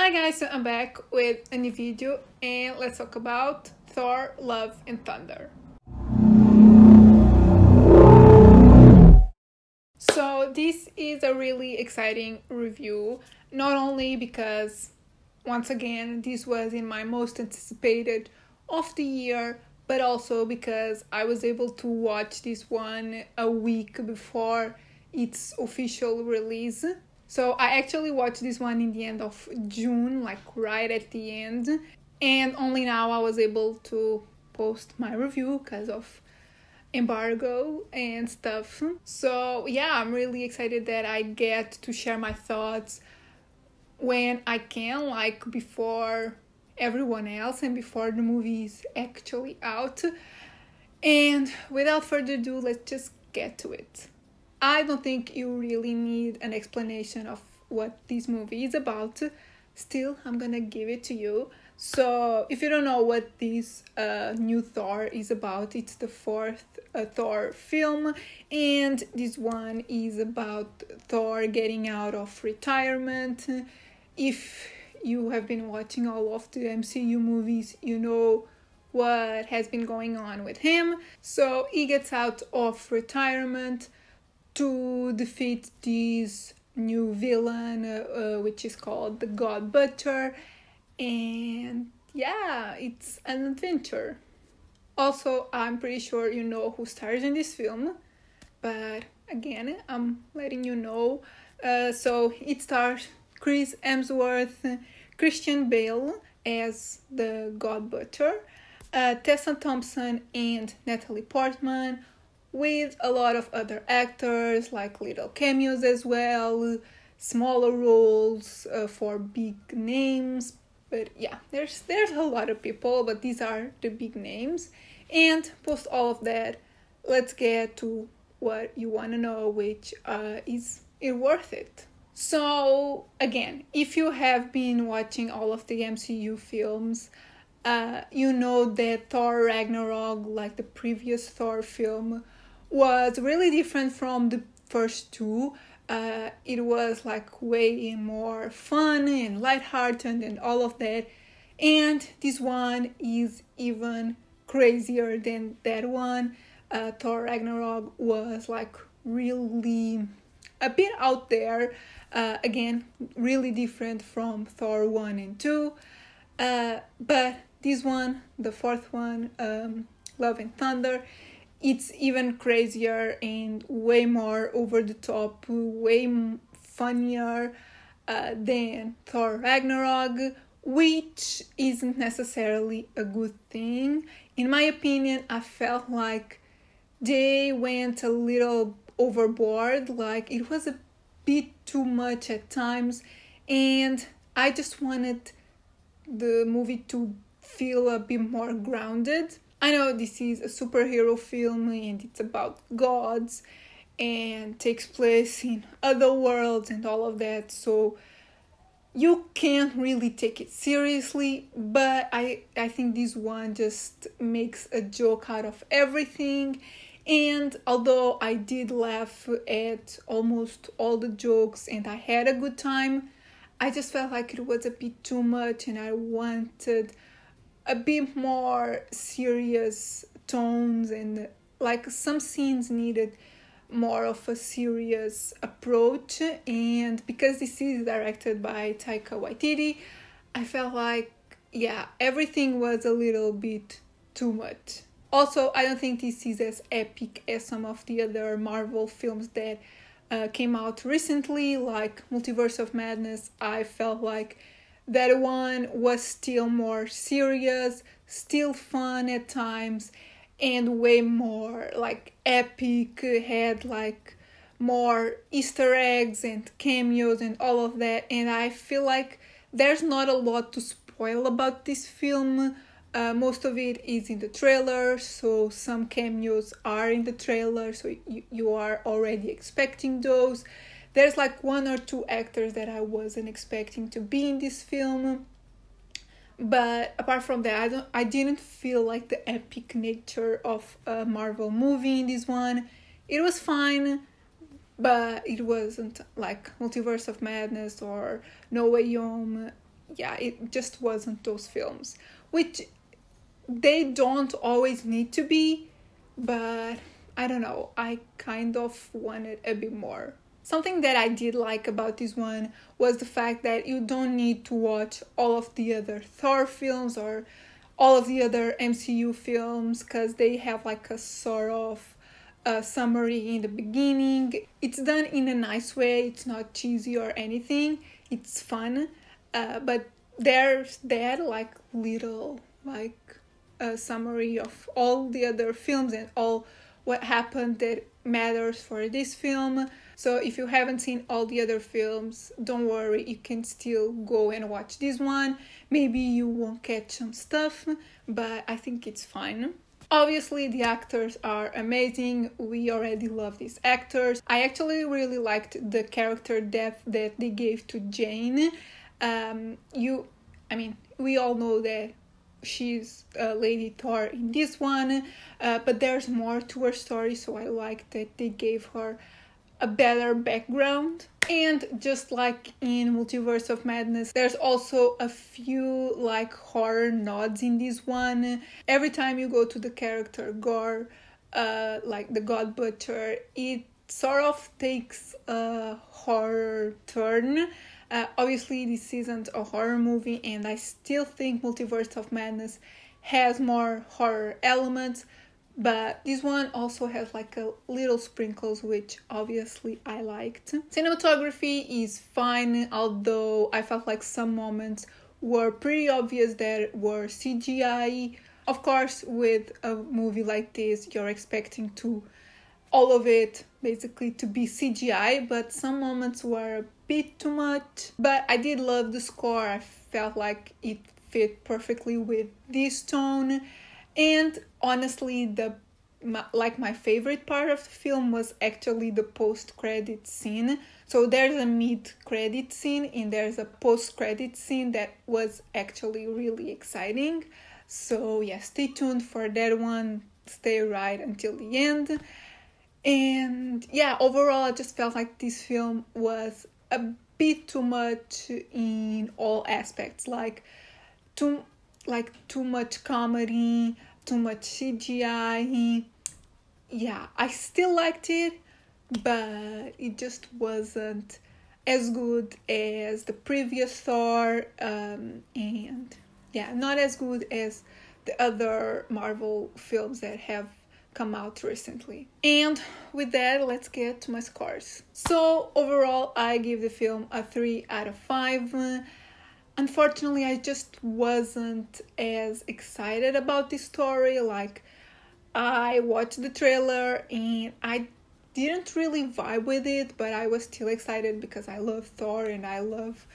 Hi guys, so I'm back with a new video and let's talk about Thor, Love and Thunder. So this is a really exciting review, not only because once again this was in my most anticipated of the year, but also because I was able to watch this one a week before its official release. So I actually watched this one in the end of June, like right at the end. And only now I was able to post my review because of embargo and stuff. So yeah, I'm really excited that I get to share my thoughts when I can, like before everyone else and before the movie is actually out. And without further ado, let's just get to it. I don't think you really need an explanation of what this movie is about. Still, I'm gonna give it to you. So, if you don't know what this new Thor is about, it's the fourth Thor film, and this one is about Thor getting out of retirement. If you have been watching all of the MCU movies, you know what has been going on with him. So, he gets out of retirement to defeat this new villain, which is called the God Butcher, and yeah, it's an adventure. Also, I'm pretty sure you know who stars in this film, but again, I'm letting you know. So it stars Chris Hemsworth, Christian Bale as the God Butcher, Tessa Thompson and Natalie Portman, with a lot of other actors, like little cameos as well, smaller roles for big names. But yeah, there's a lot of people, but these are the big names. And post all of that, let's get to what you want to know, which is it worth it? So again, if you have been watching all of the MCU films, you know that Thor Ragnarok, like the previous Thor film, was really different from the first two. It was like way more fun and lighthearted and all of that. And this one is even crazier than that one. Thor Ragnarok was like really a bit out there. Again, really different from Thor 1 and 2. But this one, the fourth one, Love and Thunder, it's even crazier and way more over the top, way funnier than Thor Ragnarok, which isn't necessarily a good thing. In my opinion, I felt like they went a little overboard, like it was a bit too much at times, and I just wanted the movie to feel a bit more grounded. I know this is a superhero film and it's about gods and takes place in other worlds and all of that, so you can't really take it seriously, but I think this one just makes a joke out of everything. And although I did laugh at almost all the jokes and I had a good time, I just felt like it was a bit too much and I wanted a bit more serious tones, and like some scenes needed more of a serious approach. And because this is directed by Taika Waititi, I felt like, yeah, everything was a little bit too much. Also, I don't think this is as epic as some of the other Marvel films that came out recently, like Multiverse of Madness. I felt like that one was still more serious, still fun at times, and way more like epic, had like more Easter eggs and cameos and all of that. And I feel like there's not a lot to spoil about this film. Most of it is in the trailer, so some cameos are in the trailer, so you are already expecting those. There's like one or two actors that I wasn't expecting to be in this film. But apart from that, I didn't feel like the epic nature of a Marvel movie in this one. It was fine, but it wasn't like Multiverse of Madness or No Way Home. yeah, it just wasn't those films, which they don't always need to be, but I don't know, I kind of wanted a bit more. Something that I did like about this one was the fact that you don't need to watch all of the other Thor films or all of the other MCU films, because they have like a sort of summary in the beginning. It's done in a nice way, it's not cheesy or anything, it's fun, but there's that like little like a summary of all the other films and all what happened that matters for this film. So if you haven't seen all the other films, don't worry, you can still go and watch this one. Maybe you won't catch some stuff, but I think it's fine. Obviously, the actors are amazing. We already love these actors. I actually really liked the character depth that they gave to Jane. We all know that she's Lady Thor in this one, but there's more to her story, so I like that they gave her a better background. And just like in Multiverse of Madness, there's also a few like horror nods in this one. Every time you go to the character Gore, like the God Butcher, it sort of takes a horror turn. Obviously this isn't a horror movie, and I still think Multiverse of Madness has more horror elements, but this one also has like a little sprinkles, which obviously I liked. Cinematography is fine, although I felt like some moments were pretty obvious that were CGI. Of course, with a movie like this, you're expecting all of it basically to be CGI, but some moments were a bit too much. But I did love the score. I felt like it fit perfectly with this tone. And honestly, my favorite part of the film was actually the post-credit scene. So there's a mid-credit scene and there's a post-credit scene that was actually really exciting. So yeah, stay tuned for that one. Stay right until the end. And yeah, overall, I just felt like this film was a bit too much in all aspects. Like too much comedy, too much CGI. Yeah, I still liked it, but it just wasn't as good as the previous Thor, and yeah, not as good as the other Marvel films that have come out recently. And with that, let's get to my scores. So overall, I give the film a 3 out of 5. Unfortunately, I just wasn't as excited about this story. Like, I watched the trailer and I didn't really vibe with it, but I was still excited because I love Thor and I love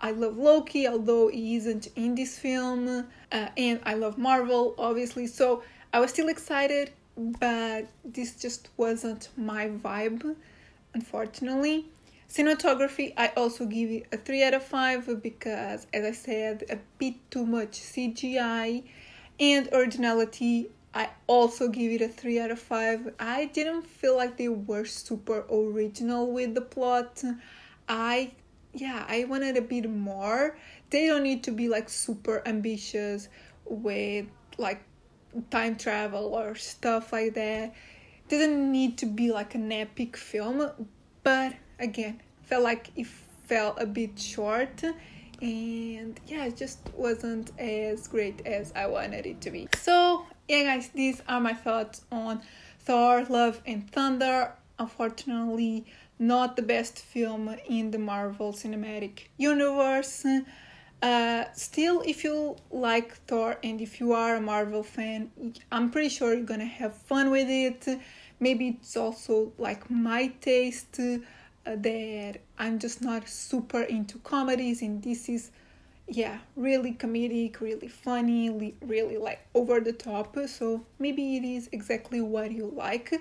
Loki, although he isn't in this film, and I love Marvel, obviously. So I was still excited, but this just wasn't my vibe, unfortunately. Cinematography, I also give it a 3 out of 5 because, as I said, a bit too much CGI. And originality, I also give it a 3 out of 5. I didn't feel like they were super original with the plot. I wanted a bit more. They don't need to be like super ambitious with like time travel or stuff like that. It doesn't need to be like an epic film, but again, felt like it fell a bit short, and yeah, it just wasn't as great as I wanted it to be. So yeah guys, these are my thoughts on Thor Love and Thunder. Unfortunately, not the best film in the Marvel Cinematic Universe. Still, if you like Thor and if you are a Marvel fan, I'm pretty sure you're gonna have fun with it. Maybe it's also like my taste, that I'm just not super into comedies, and this is really comedic, really funny, really like over the top, so maybe it is exactly what you like.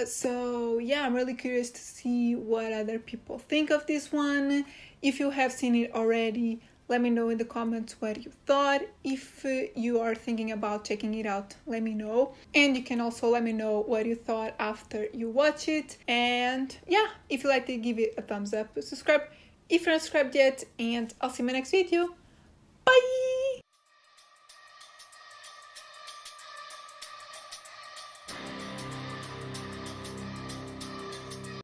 So yeah, I'm really curious to see what other people think of this one. If you have seen it already, let me know in the comments what you thought. If you are thinking about checking it out, let me know. And you can also let me know what you thought after you watch it. And yeah, if you liked it, give it a thumbs up, subscribe if you're not subscribed yet, and I'll see you in my next video.